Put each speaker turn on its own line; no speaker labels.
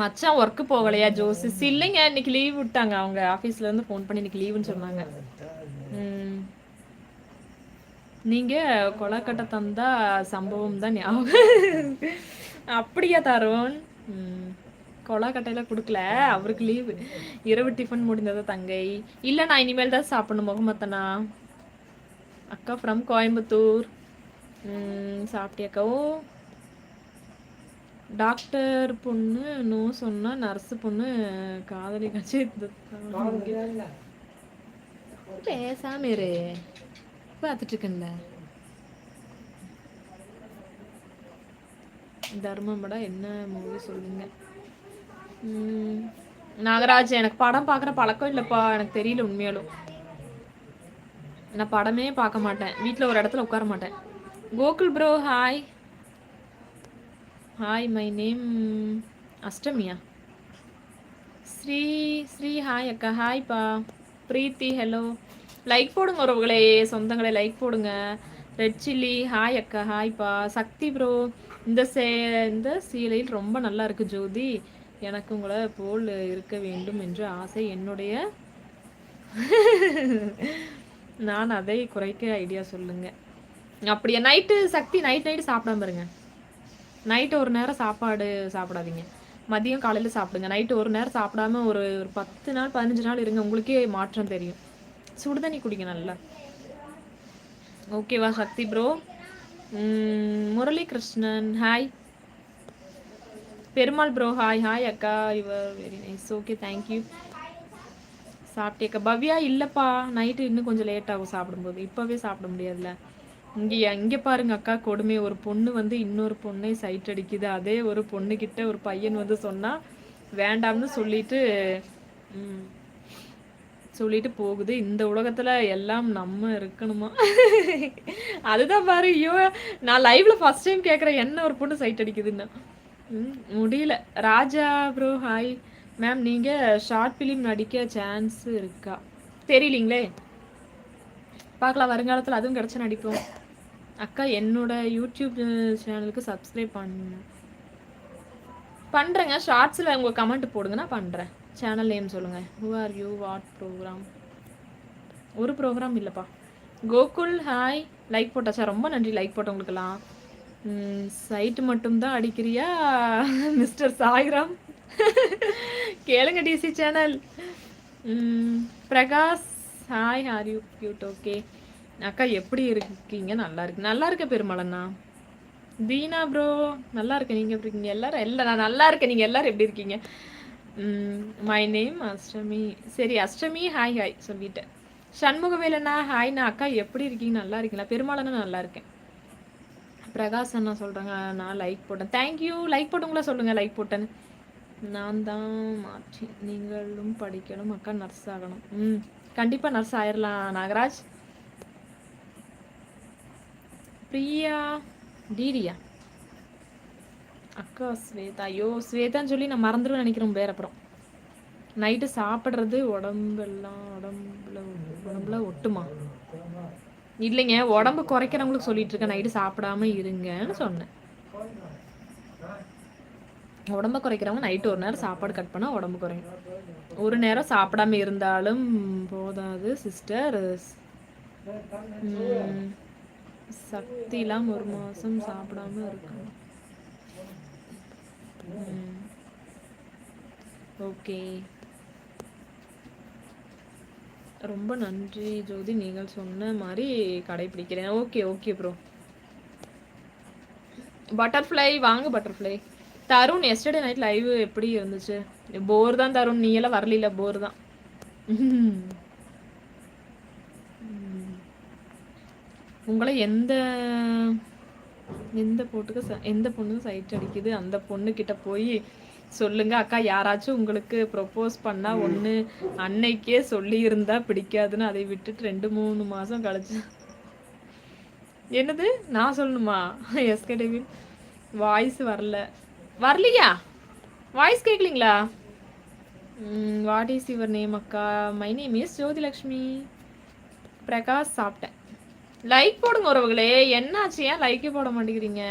மச்சான் ஒர்க்கு போகலையா ஜோசிஸ்? இல்லைங்க, இன்னைக்கு லீவ் விட்டாங்க. அவங்க ஆஃபீஸ்ல இருந்து ஃபோன் பண்ணி இன்னைக்கு லீவுன்னு சொன்னாங்க. ம். நீங்க கொலக்கட்டை தந்தா சம்பவம் தான் ஞாபகம். அப்படியா தருண்? ம். கொலக்கட்டையில குடுக்கல. அவருக்கு லீவு. இரவு டிஃபன் முடிந்ததா தங்கை? இல்ல, நான் இனிமேல் தான் சாப்பிடணும் முகமத்தனா. அக்கா ஃப்ரம் கோயம்புத்தூர். சாப்பிட்டியாக்கா? ஓ, டாக்டர் பொண்ணு நோ சொன்னா நர்ஸ் பொண்ணு காதலி கட்சி பேசாம இரு. பார்த்துட்டு இருக்கேன்ல. தர்மம்படா என்ன மூவி சொல்லுங்க. நாகராஜ், எனக்கு படம் பார்க்குற பழக்கம் இல்லைப்பா. எனக்கு தெரியல உண்மையாலும். நான் படமே பார்க்க மாட்டேன். வீட்டில் ஒரு இடத்துல உட்கார மாட்டேன். Gokul bro hi. Hi, my name அஷ்டமியா. ஸ்ரீ ஸ்ரீ ஹாய் அக்கா. ஹாய்ப்பா. பிரீத்தி ஹலோ. லைக் போடுங்க உறவுகளே, சொந்தங்களே, லைக் போடுங்க. ரெட் சில்லி ஹாய் அக்கா. ஹாய்ப்பா. சக்தி ப்ரோ, இந்த சீலையில் ரொம்ப நல்லா இருக்கு ஜோதி. எனக்கு உங்களை போல் இருக்க வேண்டும் என்று ஆசை. என்னுடைய நான் அதை குறைக்க ஐடியா சொல்லுங்க. அப்படியா? நைட்டு சக்தி நைட்டு சாப்பிடாம இருங்க. நைட்டு ஒரு நேரம் சாப்பாடு சாப்பிடாதீங்க. மதியம் காலையில் சாப்பிடுங்க. நைட்டு ஒரு நேரம் சாப்பிடாம ஒரு 10 நாள் 15 நாள் இருங்க. உங்களுக்கே மாற்றம் தெரியும். சுடுதண்ணி குடிங்க நல்லா. ஓகேவா Shakti bro? Murali Krishnan hi. Perumal bro hi. Hi அக்கா, your very nice. Okay, thank you. சாப்பிட்டேக்கா. பவ்யா இல்லைப்பா, நைட்டு இன்னும் கொஞ்சம் லேட் ஆகும் சாப்பிடும்போது. இப்போவே சாப்பிட முடியாதுல்ல. இங்கே பாருங்க அக்கா கொடுமை. ஒரு பொண்ணு வந்து இன்னொரு பொண்ணை சைட் அடிக்குது. அதே ஒரு பொண்ணுக்கிட்ட ஒரு பையன் வந்து சொன்னால் வேண்டாம்னு சொல்லிட்டு போகுது. இந்த உலகத்தில் எல்லாம் நம்ம இருக்கணுமா? அதுதான் பாரு. ஐயோ, நான் லைவ்ல ஃபர்ஸ்ட் டைம் கேட்குறேன், என்ன ஒரு பொண்ணு சைட் அடிக்குதுன்னா. முடியல. ராஜா ப்ரோ ஹாய். மேம், நீங்கள் ஷார்ட் ஃபிலிம் நடிக்க சான்ஸ் இருக்கா? தெரியலீங்களே, பார்க்கலாம். வருங்காலத்தில் அதுவும் கிடச்சா நடிப்போம். அக்கா, என்னோட யூடியூப் சேனலுக்கு சப்ஸ்கிரைப் பண்ணுறேங்க. ஷார்ட்ஸில் உங்கள் கமெண்ட் போடுங்க, நான் பண்ணுறேன். சேனல் நேம் சொல்லுங்கள். Who are you? What program? ஒரு ப்ரோக்ராம் இல்லைப்பா. கோகுல் ஹாய். லைக் போட்டாச்சா? ரொம்ப நன்றி லைக் போட்டவங்களுக்கெல்லாம். சைட்டு மட்டும்தான் அடிக்கிறியா மிஸ்டர் சாய்ராம்? கேளுங்க டிசி channel. Prakash hi. Are you cute? Okay அக்கா, எப்படி இருக்கீங்க? நல்லா இருக்க பெருமாளண்ணா. தீனா ப்ரோ நல்லா இருக்கேன். நீங்கள் எப்படி இருக்கீங்க? எல்லாரும் நான் நல்லா இருக்கேன். நீங்கள் எல்லாரும் எப்படி இருக்கீங்க? My name Ashtami. சரி அஷ்டமி ஹாய் ஹாய் சொல்லிட்டேன். சண்முகவேலண்ணா ஹாய்ண்ணா. அக்கா எப்படி இருக்கீங்க? நல்லா இருக்கீங்களா? பெருமாளண்ணா நல்லா இருக்கேன். பிரகாஷ் அண்ணா சொல்கிறாங்க நான் லைக் போட்டேன். தேங்க்யூ. லைக் போட்டவங்களா சொல்லுங்கள் லைக் போட்டேன்னு. நான் தான் மாற்றி. நீங்களும் படிக்கணும் அக்கா, நர்ஸ் ஆகணும். கண்டிப்பாக நர்ஸ் ஆயிடலாம் நாகராஜ். பிரியா டிடியா அக்கா ஸ்வேதா. ஐயோ, ஸ்வேதான்னு சொல்லி நான் மறந்துடுவேன் நினைக்கிறேன் பேர். அப்புறம் நைட்டு சாப்பிட்றது உடம்புல ஒட்டுமா? இல்லைங்க, உடம்பு குறைக்கிறவங்களுக்கு சொல்லிட்டு இருக்கேன். நைட்டு சாப்பிடாம இருங்கன்னு சொன்னேன். உடம்பு குறைக்கிறவங்க நைட்டு ஒரு நேரம் சாப்பாடு கட் பண்ணால் உடம்பு குறையும். ஒரு நேரம் சாப்பிடாம இருந்தாலும் போதாது சிஸ்டர். சக்திலாம் 1 மாதம் சாப்பிடாம இருக்கணும். ஓகே, ரொம்ப நன்றி ஜோதி, நீங்கள் சொன்ன மாதிரி கடைப்பிடிக்கிறேன். Okay okay bro. பட்டர்ஃப்ளை வாங்க butterfly. Tarun yesterday night live எப்படி இருந்துச்சு? போர் தான் தருண், நீ எல்லாம் வரல. போர் தான். உங்களை எந்த பொண்ணுக்கு சைட் அடிக்குது அந்த பொண்ணுக்கிட்ட போய் சொல்லுங்க அக்கா, யாராச்சும் உங்களுக்கு ப்ரொப்போஸ் பண்ணா ஒன்று அன்னைக்கே சொல்லியிருந்தா பிடிக்காதுன்னு அதை விட்டுட்டு 2-3 மாதம் கழிச்சு. என்னது நான் சொல்லணுமா? எஸ்கே டேவிட் வாய்ஸ் வரலையா? வாய்ஸ் கேட்கலீங்களா? வாட் இஸ் யுவர் நேம் அக்கா? My name is Jyothilakshmi. Prakash சாப்பிட்டேன். லைக் போடுங்க உறவுகளே. என்னாச்சு, ஏன் லைக்கே போட மாட்டேங்கிறீங்க?